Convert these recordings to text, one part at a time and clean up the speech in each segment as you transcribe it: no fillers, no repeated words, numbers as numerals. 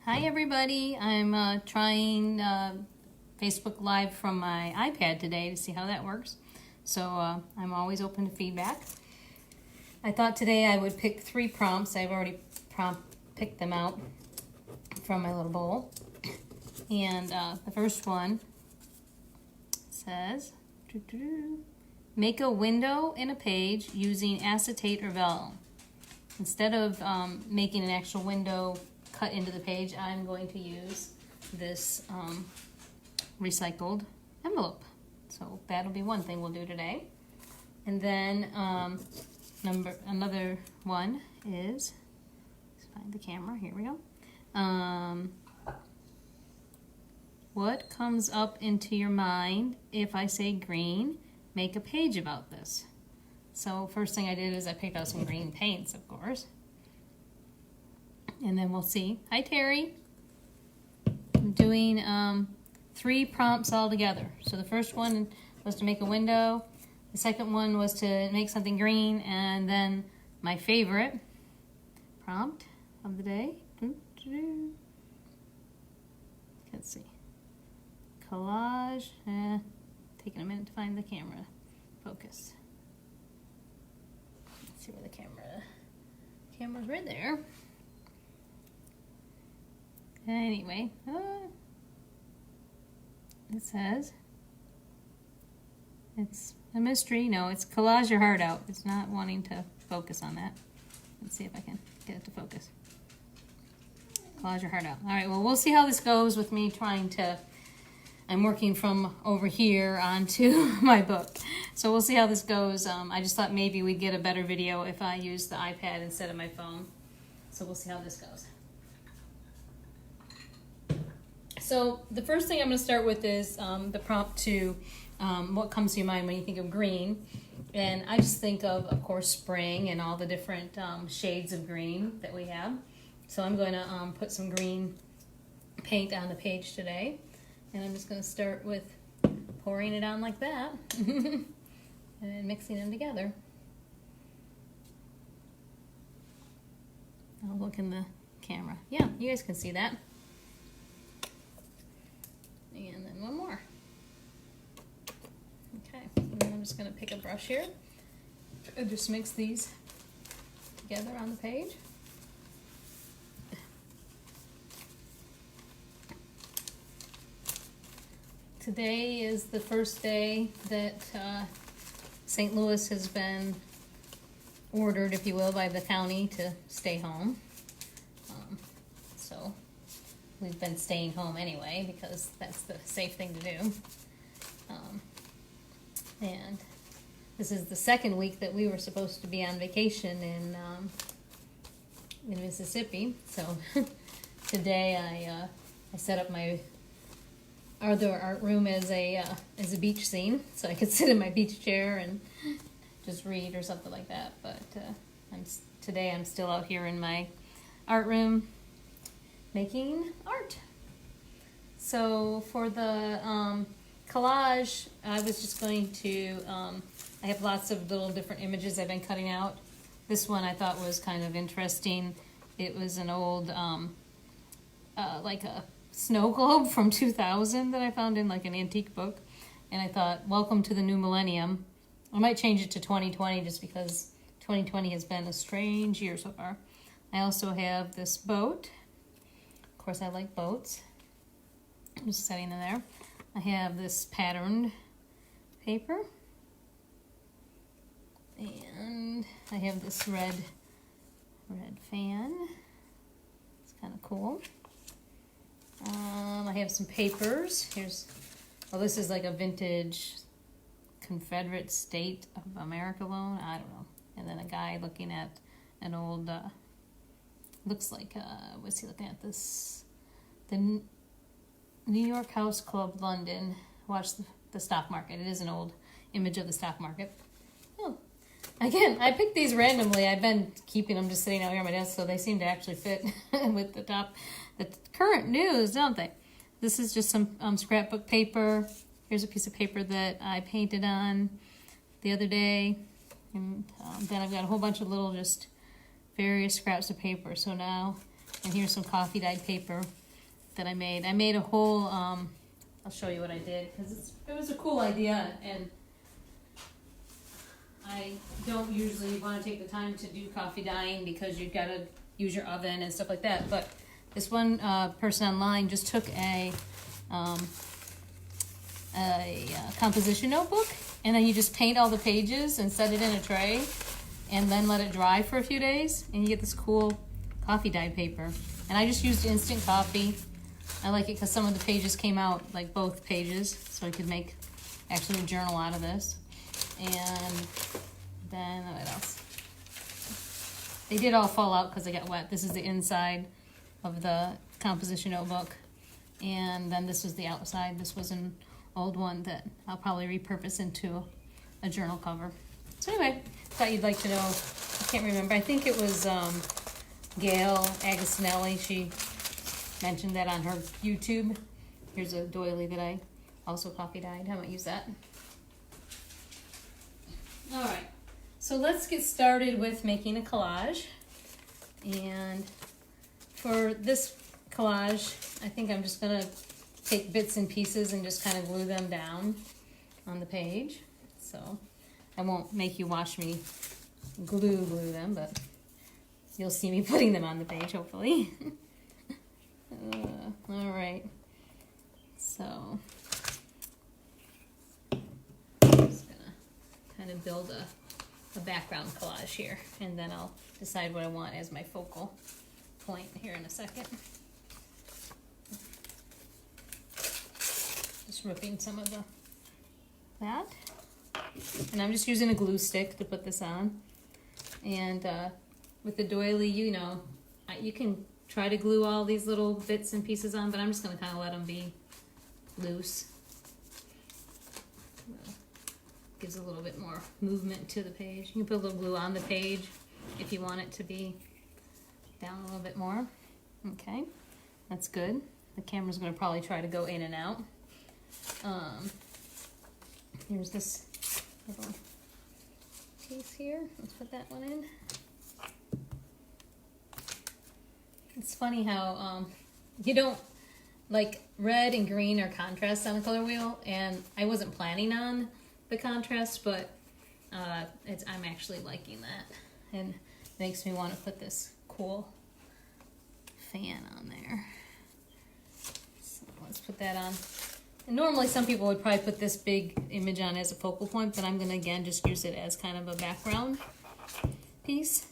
Hi everybody, I'm trying Facebook Live from my iPad today to see how that works. So I'm always open to feedback. I thought today I would pick 3 prompts. I've already picked them out from my little bowl. And the first one says, make a window in a page using acetate or vellum. Instead of making an actual window cut into the page, I'm going to use this recycled envelope. So that'll be one thing we'll do today. And then another one is, let's find the camera, here we go. What comes up into your mind if I say green? Make a page about this. So first thing I did is I picked out some green paints, of course. And then we'll see. Hi, Terry. I'm doing 3 prompts all together. So the first one was to make a window. The second one was to make something green. And then my favorite prompt of the day. Let's see. Collage. Taking a minute to find the camera focus. Let's see where the camera's right there. Anyway, it says, it's a mystery. No, it's collage your heart out. It's not wanting to focus on that. Let's see if I can get it to focus. Collage your heart out. All right, well, we'll see how this goes with me trying to, I'm working from over here onto my book. So we'll see how this goes. I just thought maybe we'd get a better video if I use the iPad instead of my phone. So we'll see how this goes. So the first thing I'm going to start with is the prompt to what comes to your mind when you think of green. And I just think of course, spring and all the different shades of green that we have. So I'm going to put some green paint on the page today. And I'm just going to start with pouring it on like that and mixing them together. I'll look in the camera. Yeah, you guys can see that. And then one more. Okay, and then I'm just going to pick a brush here and just mix these together on the page. Today is the first day that St. Louis has been ordered, if you will, by the county to stay home. So we've been staying home anyway because that's the safe thing to do. And this is the second week that we were supposed to be on vacation in Mississippi. So today I set up my other art room as a beach scene, so I could sit in my beach chair and just read or something like that. But today I'm still out here in my art room making art. So for the collage, I was just going to, I have lots of little different images I've been cutting out. This one I thought was kind of interesting. It was an old, like a snow globe from 2000 that I found in like an antique book. And I thought, welcome to the new millennium. I might change it to 2020 just because 2020 has been a strange year so far. I also have this boat. Of course, I like boats. I'm just setting them there. I have this patterned paper. And I have this red fan. It's kind of cool. I have some papers. This is like a vintage Confederate State of America loan. I don't know. And then a guy looking at an old, looks like, what's he looking at? The New York House Club, London. Watch the stock market. It is an old image of the stock market. Oh, again, I picked these randomly. I've been keeping them just sitting out here on my desk, so they seem to actually fit with the current news, don't they? This is just some scrapbook paper. Here's a piece of paper that I painted on the other day. And then I've got a whole bunch of little just various scraps of paper. So now And here's some coffee dyed paper that I made. I made a whole, I'll show you what I did, because it was a cool idea, and I don't usually want to take the time to do coffee dyeing because you've got to use your oven and stuff like that. But this one person online just took a composition notebook, and then you just paint all the pages and set it in a tray, and then let it dry for a few days, and you get this cool coffee dyed paper. And I just used instant coffee. I like it because some of the pages came out, like both pages, so I could make actually a journal out of this. And then what else? They did all fall out because they got wet. This is the inside of the composition notebook, and then this was the outside. This was an old one that I'll probably repurpose into a journal cover. So anyway, thought you'd like to know. I can't remember. I think it was Gail Agostinelli. She mentioned that on her YouTube. Here's a doily that I also coffee dyed. I might use that. All right, so let's get started with making a collage. And for this collage, I think I'm just gonna take bits and pieces and just kind of glue them down on the page. So I won't make you watch me glue them, but you'll see me putting them on the page, hopefully. All right, so I'm just gonna kind of build a background collage here, and then I'll decide what I want as my focal point here in a second. Just ripping some of that, and I'm just using a glue stick to put this on. And with the doily, you know, you can try to glue all these little bits and pieces on, but I'm just going to kind of let them be loose. Gives a little bit more movement to the page. You can put a little glue on the page if you want it to be down a little bit more. Okay, that's good. The camera's going to probably try to go in and out. Here's this little piece here. Let's put that one in. It's funny how you don't, like, red and green are contrasts on the color wheel, and I wasn't planning on the contrast, but I'm actually liking that, and it makes me want to put this cool fan on there. So let's put that on. And normally some people would probably put this big image on as a focal point, but I'm going to again just use it as kind of a background piece.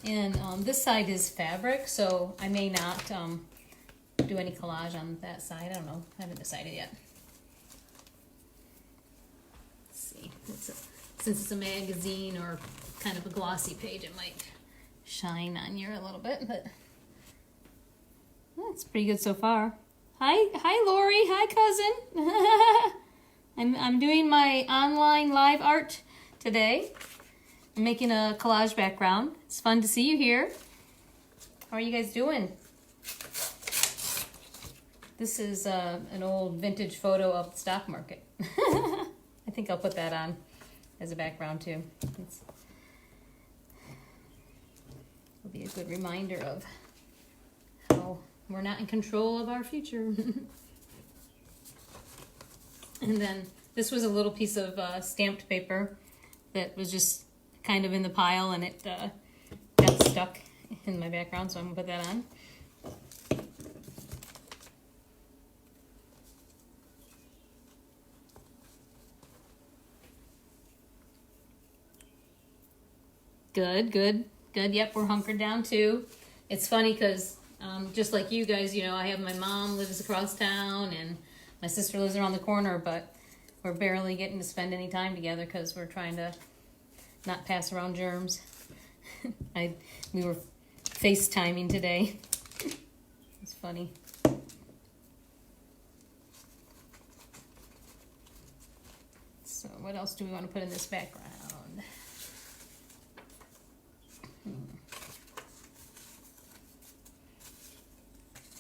And this side is fabric, so I may not do any collage on that side. I don't know. I haven't decided yet. Let's see. Since it's a magazine or kind of a glossy page, it might shine on you a little bit, but it's pretty good so far. Hi, Lori. Hi, cousin. I'm doing my online live art today. I'm making a collage background. It's fun to see you here. How are you guys doing? This is an old vintage photo of the stock market. I think I'll put that on as a background too. It'll be a good reminder of how we're not in control of our future. And then this was a little piece of stamped paper that was just kind of in the pile, and it got stuck in my background, so I'm gonna put that on. Good. Yep, we're hunkered down too. It's funny because just like you guys, you know, I have my mom lives across town and my sister lives around the corner, but we're barely getting to spend any time together because we're trying to not pass around germs. We were FaceTiming today. It's funny. So what else do we want to put in this background?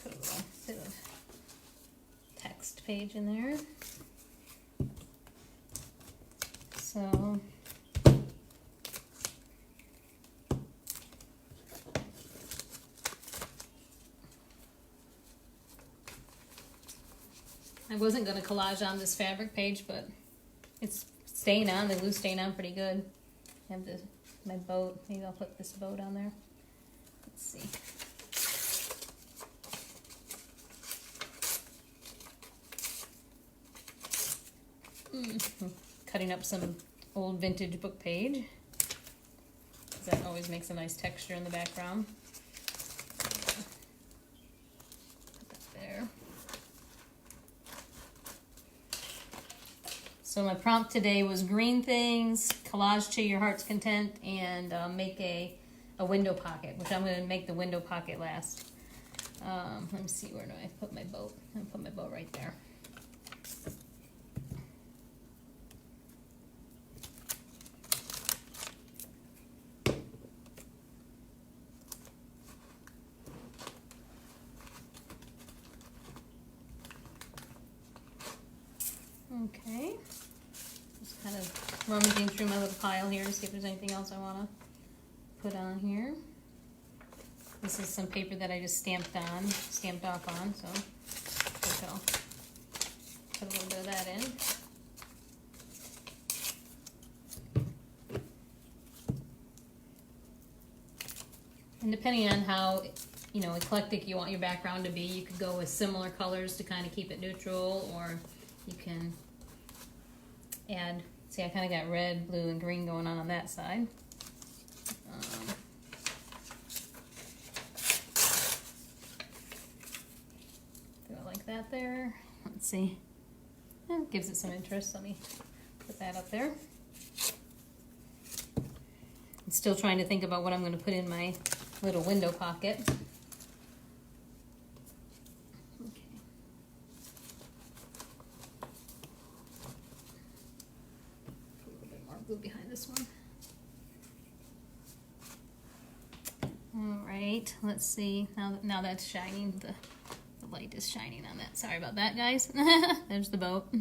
Put a little bit of text page in there. So I wasn't going to collage on this fabric page, but it's staying on. The glue's staying on pretty good. I have my boat. Maybe I'll put this boat on there. Let's see. Cutting up some old vintage book page. That always makes a nice texture in the background. Put that there. So my prompt today was green things, collage to your heart's content, and make a window pocket, which I'm going to make the window pocket last. Let me see, where do I put my boat? I'm going to put my boat right there. Okay, just kind of rummaging through my little pile here to see if there's anything else I want to put on here. This is some paper that I just stamped off on, so I think I'll put a little bit of that in. And depending on how, eclectic you want your background to be, you could go with similar colors to kind of keep it neutral, or you can add, see, I kind of got red, blue, and green going on that side. Do it like that there. Let's see. It gives it some interest. Let me put that up there. I'm still trying to think about what I'm going to put in my little window pocket. Glue behind this one. All right, let's see. Now that's shining. The light is shining on that. Sorry about that, guys. There's the boat.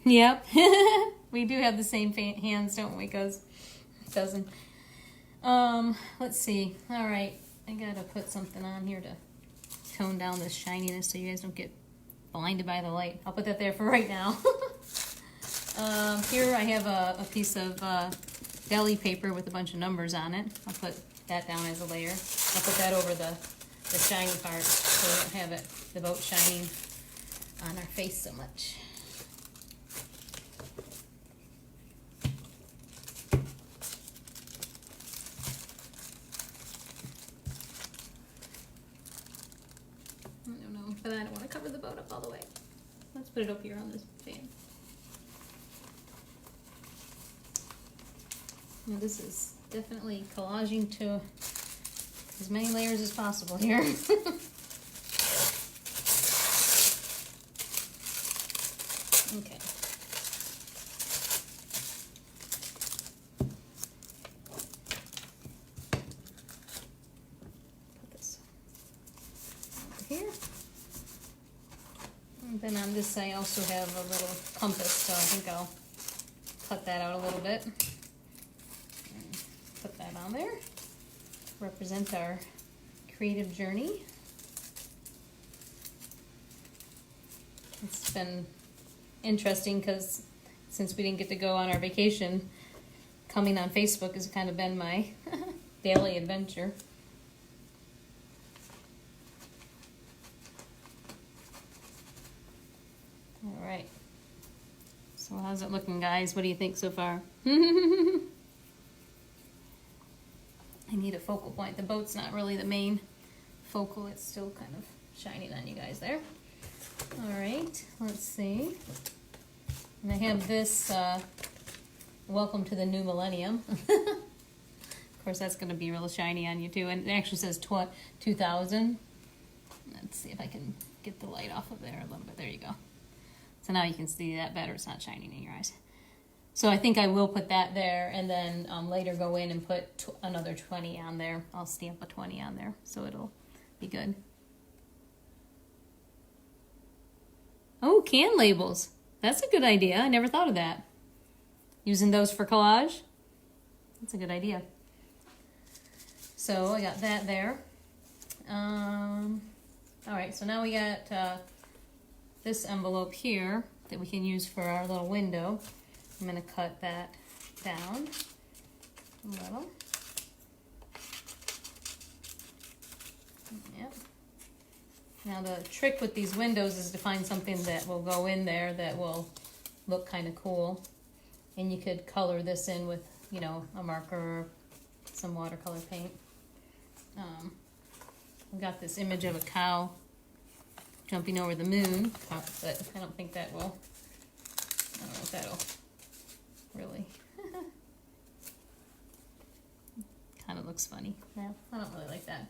Yep. We do have the same hands, don't we? Because it doesn't. Let's see. All right, I gotta put something on here to tone down this shininess so you guys don't get blinded by the light. I'll put that there for right now. Here I have a piece of deli paper with a bunch of numbers on it. I'll put that down as a layer. I'll put that over the shiny part so we don't have the boat shining on our face so much. But I don't want to cover the boat up all the way. Let's put it up here on this fan. Now this is definitely collaging to as many layers as possible here. Okay. Put this over here. And then on this I also have a little compass, so I think I'll cut that out a little bit. And put that on there. Represent our creative journey. It's been interesting because since we didn't get to go on our vacation, coming on Facebook has kind of been my daily adventure. All right. So how's it looking, guys? What do you think so far? I need a focal point. The boat's not really the main focal. It's still kind of shining on you guys there. All right, let's see. And I have this, welcome to the new millennium. Of course, that's going to be real shiny on you too. And it actually says 2000. Let's see if I can get the light off of there a little bit. There you go. So now you can see that better. It's not shining in your eyes. So I think I will put that there and then later go in and put another 20 on there. I'll stamp a 20 on there so it'll be good. Oh, can labels. That's a good idea. I never thought of that. Using those for collage. That's a good idea. So I got that there. All right, so now we got this envelope here that we can use for our little window. I'm gonna cut that down a little. Yep. Now the trick with these windows is to find something that will go in there that will look kind of cool. And you could color this in with, you know, a marker or some watercolor paint. I've got this image of a cow jumping over the moon, but I don't think that will, I don't know if that'll really, kind of looks funny. Yeah, I don't really like that.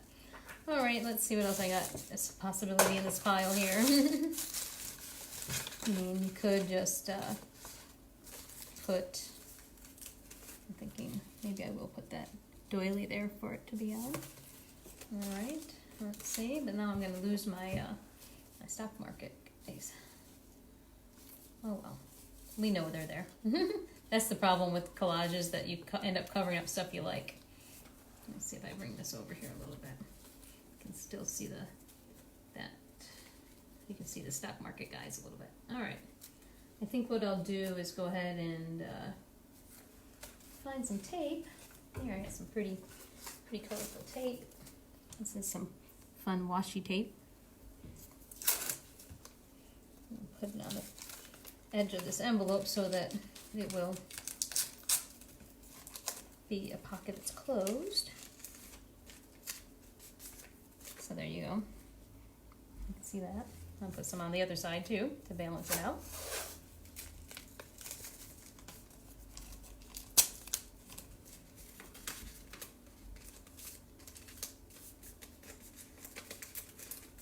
All right, let's see what else I got. There's a possibility in this pile here. I mean, you could just put, I'm thinking maybe I will put that doily there for it to be on. All right, let's see, but now I'm going to lose my my stock market guys. Oh well, we know they're there. That's the problem with collages, that you end up covering up stuff you like. Let's see if I bring this over here a little bit. You can still see that. You can see the stock market guys a little bit. All right, I think what I'll do is go ahead and find some tape. Here I got some pretty colorful tape. This is some fun washi tape. Put it on the edge of this envelope so that it will be a pocket that's closed. So there you go. You can see that. I'll put some on the other side too to balance it out.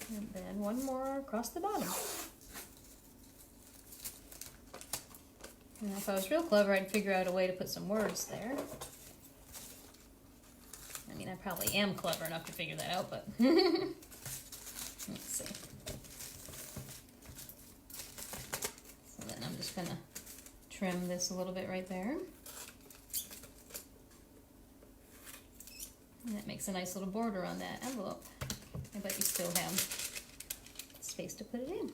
And then one more across the bottom. Now, if I was real clever, I'd figure out a way to put some words there. I mean, I probably am clever enough to figure that out, but let's see. So then I'm just gonna trim this a little bit right there. And that makes a nice little border on that envelope. I bet you still have space to put it in.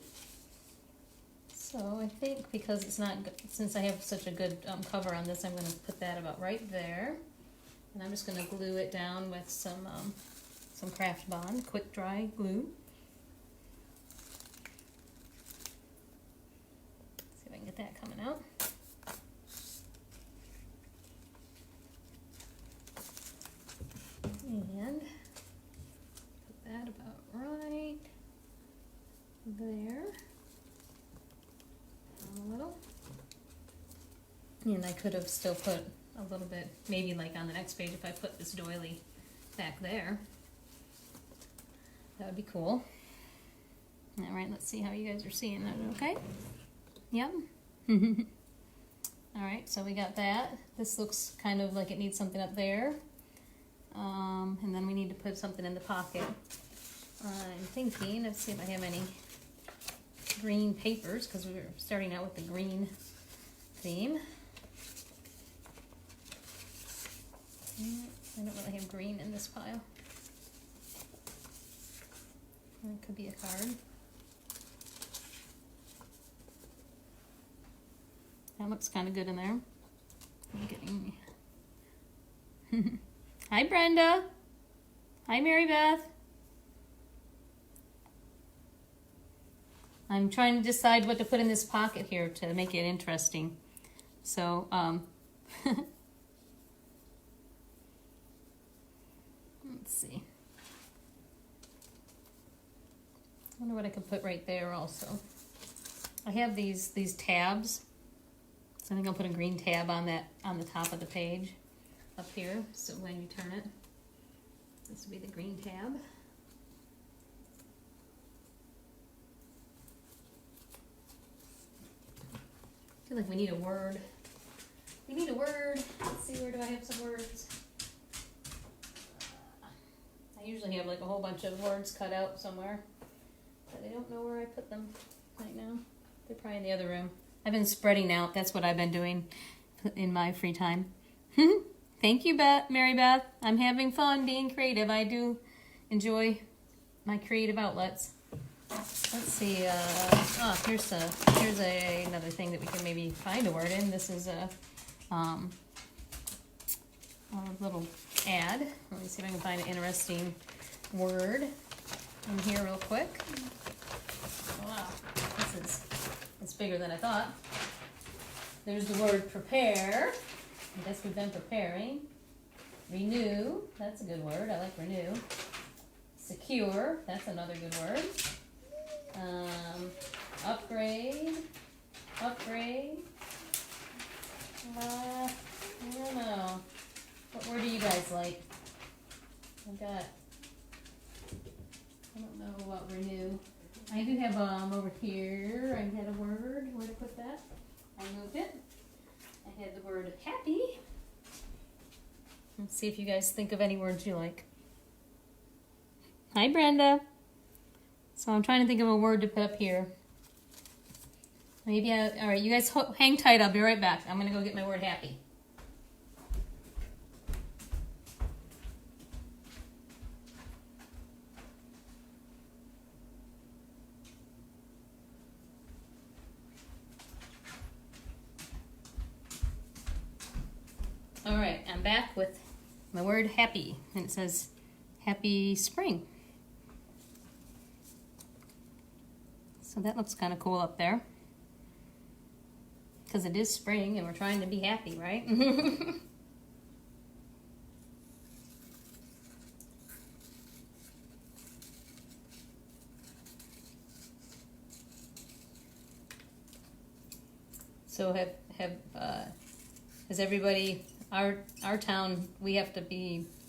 So I think because it's not, since I have such a good cover on this, I'm going to put that about right there. And I'm just going to glue it down with some Craft Bond quick dry glue. See if I can get that coming out. And put that about right there. A little. And I could have still put a little bit, maybe like on the next page if I put this doily back there. That would be cool. All right, let's see how you guys are seeing that, okay? Yep. All right, so we got that. This looks kind of like it needs something up there. And then we need to put something in the pocket. I'm thinking, let's see if I have any green papers, because we were starting out with the green theme. I don't really have green in this pile. It could be a card. That looks kind of good in there. I'm getting... Hi, Brenda. Hi, Mary Beth. I'm trying to decide what to put in this pocket here to make it interesting. So, let's see. I wonder what I could put right there also. I have these tabs. So I think I'll put a green tab on that, on the top of the page up here. So when you turn it, this will be the green tab. I feel like we need a word. We need a word. Let's see, where do I have some words? I usually have like a whole bunch of words cut out somewhere, but I don't know where I put them right now. They're probably in the other room. I've been spreading out. That's what I've been doing in my free time. Thank you, Mary Beth. I'm having fun being creative. I do enjoy my creative outlets. Let's see, here's another thing that we can maybe find a word in. This is a little ad. Let me see if I can find an interesting word in here real quick. Wow, it's bigger than I thought. There's the word prepare. I guess we've been preparing. Renew, that's a good word. I like renew. Secure, that's another good word. Upgrade. I don't know. What word do you guys like? I don't know about renew. I do have over here, I had a word. Where to put that? I moved it. I had the word happy. Let's see if you guys think of any words you like. Hi, Brenda. So I'm trying to think of a word to put up here. Maybe all right, you guys hang tight. I'll be right back. I'm going to go get my word happy. All right, I'm back with my word happy, and it says happy spring. So that looks kind of cool up there. Because it is spring and we're trying to be happy, right? So has everybody, our town, we have to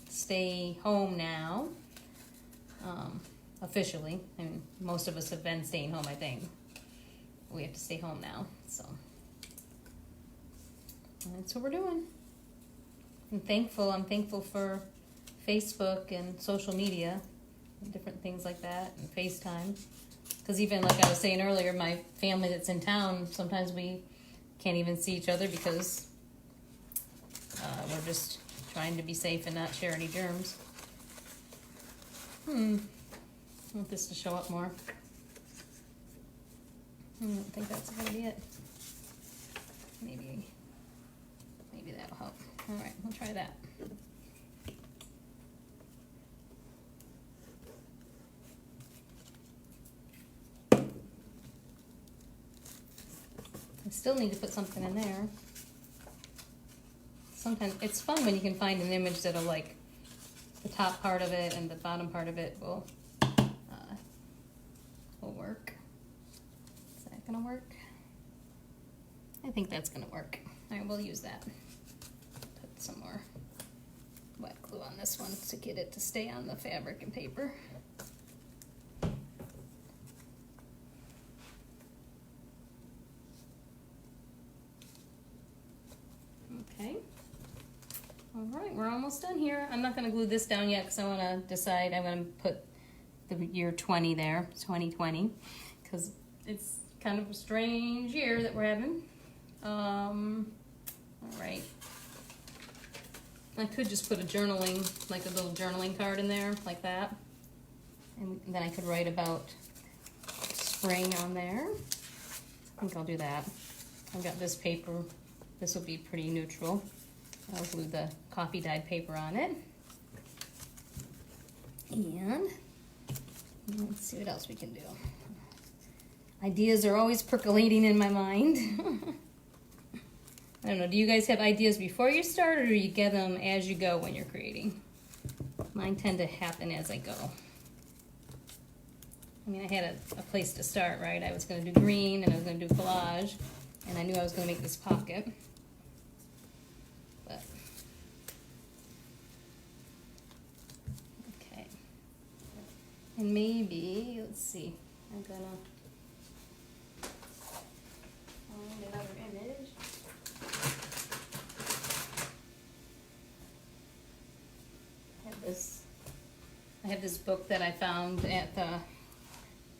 stay home now, officially. I mean, most of us have been staying home, I think. We have to stay home now, so that's what we're doing. I'm thankful for Facebook and social media and different things like that, and FaceTime. Because even like I was saying earlier, my family that's in town, sometimes we can't even see each other because we're just trying to be safe and not share any germs. I want this to show up more. I don't think that's gonna be it. Maybe that'll help. All right, we'll try that. I still need to put something in there. Sometimes it's fun when you can find an image that'll like the top part of it and the bottom part of it will work. Is that gonna work? I think that's gonna work. All right, we'll use that. Put some more wet glue on this one to get it to stay on the fabric and paper. Okay. All right, we're almost done here. I'm not going to glue this down yet because I want to decide. I'm going to put the year 20 there, 2020, because it's kind of a strange year that we're having. All right. I could just put a journaling, like a little journaling card in there, like that. And then I could write about spring on there. I think I'll do that. I've got this paper. This will be pretty neutral. I'll glue the coffee dyed paper on it. And let's see what else we can do. Ideas are always percolating in my mind. I don't know, do you guys have ideas before you start or do you get them as you go when you're creating? Mine tend to happen as I go. I mean, I had a place to start, right? I was going to do green and I was going to do collage and I knew I was going to make this pocket. But, okay. And maybe, let's see, I'm going to find another image. I have this book that I found at the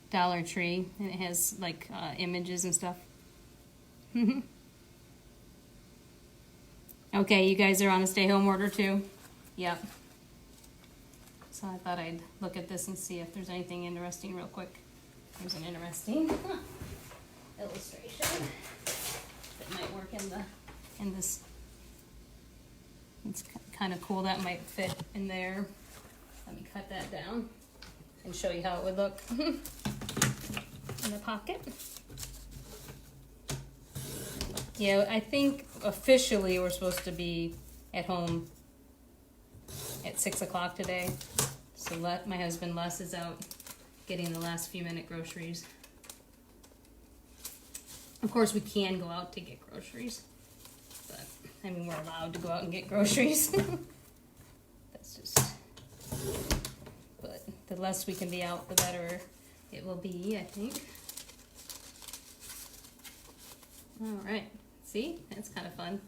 Dollar Tree, and it has like images and stuff. Okay, you guys are on a stay home order too? Yep. So I thought I'd look at this and see if there's anything interesting real quick. Here's an interesting illustration that might work in this. It's kind of cool. That might fit in there. Let me cut that down and show you how it would look in the pocket. Yeah, I think officially we're supposed to be at home at 6 o'clock today. So my husband Les is out getting the last few minute groceries. Of course, we can go out to get groceries, but I mean, we're allowed to go out and get groceries. That's just, but the less we can be out, the better it will be, I think. All right, see, that's kind of fun.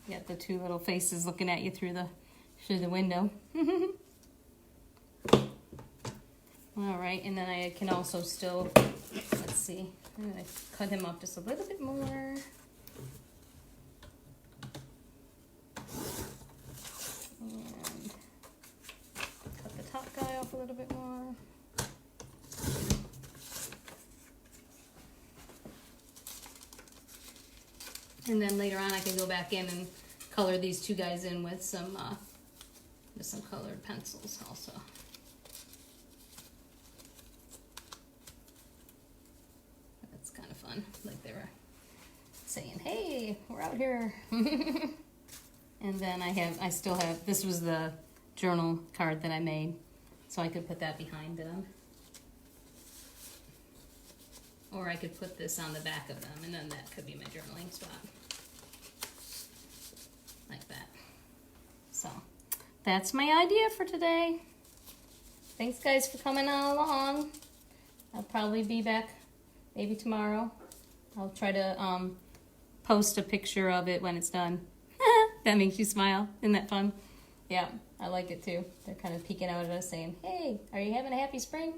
You got the two little faces looking at you through the window. All right, and then I can also still, let's see, I'm gonna cut him up just a little bit more. And cut the top guy off a little bit more. And then later on I can go back in and color these two guys in with some colored pencils also. That's kind of fun, like they were saying, hey, we're out here. And then I still have, this was the journal card that I made, so I could put that behind them. Or I could put this on the back of them, and then that could be my journaling spot. Like that. So, that's my idea for today. Thanks guys for coming on along. I'll probably be back maybe tomorrow. I'll try to post a picture of it when it's done. That makes you smile. Isn't that fun? Yeah, I like it too. They're kind of peeking out at us saying, hey, are you having a happy spring?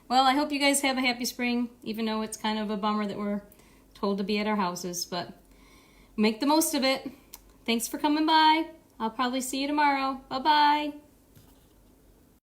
Well, I hope you guys have a happy spring, even though it's kind of a bummer that we're told to be at our houses, but make the most of it. Thanks for coming by. I'll probably see you tomorrow. Bye-bye.